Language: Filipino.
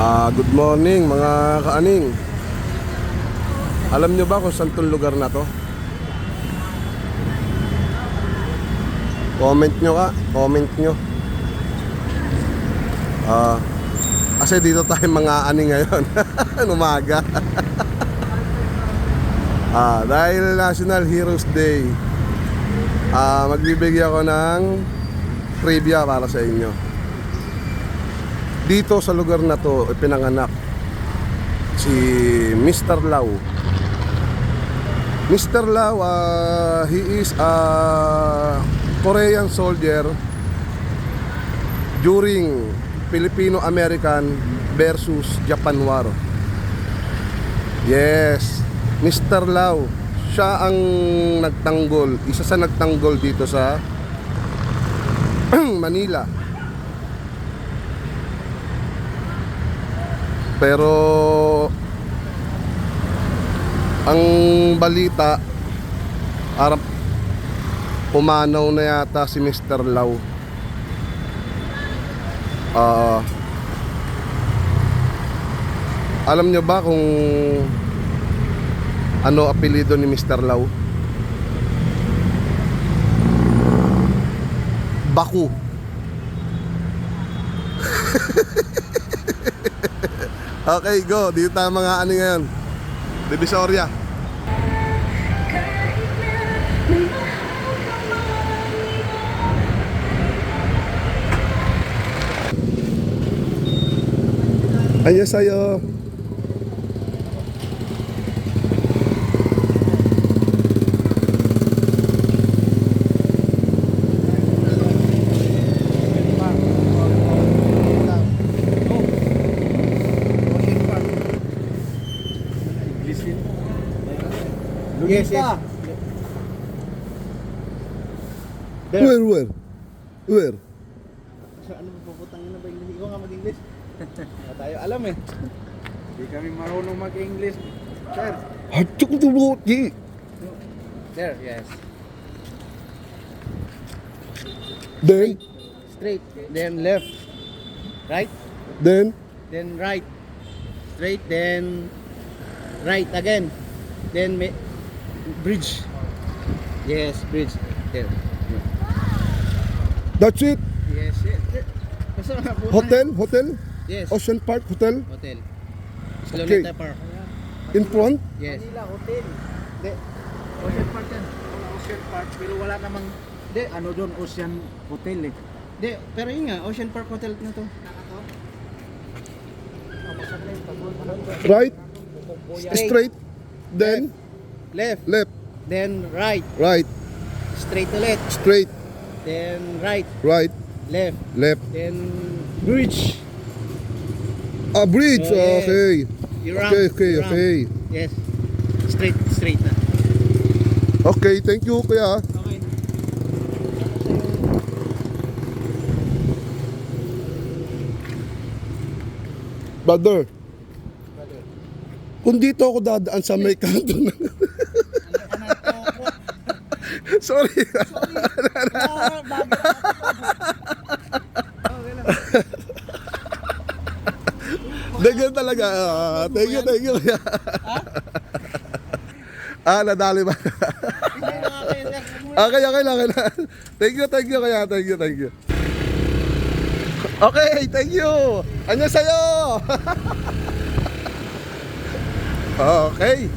Good morning mga kaaning. Alam nyo ba kung saan tong lugar na to? Comment nyo ka, comment nyo. Kasi dito tayo mga aning ngayon. Umaga. Dahil National Heroes Day, magbibigay ako ng trivia para sa inyo. Dito sa lugar na to pinanganak si Mr. Lau. Mr. Lau, he is a Korean soldier during Filipino-American versus Japan War. Yes, Mr. Lau, siya ang nagtanggol, isa sa nagtanggol dito sa Manila. Pero ang balita, pumanaw na yata si Mr. Lau. Alam nyo ba kung ano apelyido ni Mr. Lau? Baku. Okay, go. Dito tayo mga ani ngayon. Divisoria. Ayo sayo. Yes, yes. Where? So, ano puputang na ba English? Ikaw nga mag-English? Tayo alam eh. Hindi kami marunong mag-English. Sir. There, yes. Then, Straight, then left. Right, then, right. Straight, then right again. Then bridge. Yes, bridge. There. that's it. Yes, yes. Basta nga po. Hotel? Yes. Ocean Park Hotel? Hotel. Okay. Sloneta Park. In front? Yes. Manila Hotel. De, Ocean Park yan. Ocean Park, pero wala namang, de, ano doon, Ocean Hotel eh. De, pero yun nga, Ocean Park Hotel na to. Right? Straight? Then, Left. left? Then right. Right? Straight ulit. Straight? Then right. Right? Left. Left? Then bridge. Bridge? Oh, yes. Okay. You ramp, you ramp. Okay. Yes. Straight na. Okay, thank you kuya. Okay. Brother, kung dito ako dadaan sa may kanto na... Sorry. Ganyan talaga. Thank you. Nadali ba? Okay lang. Thank you kaya. Thank you. Okay, thank you. Annyeonghaseyo. Okay.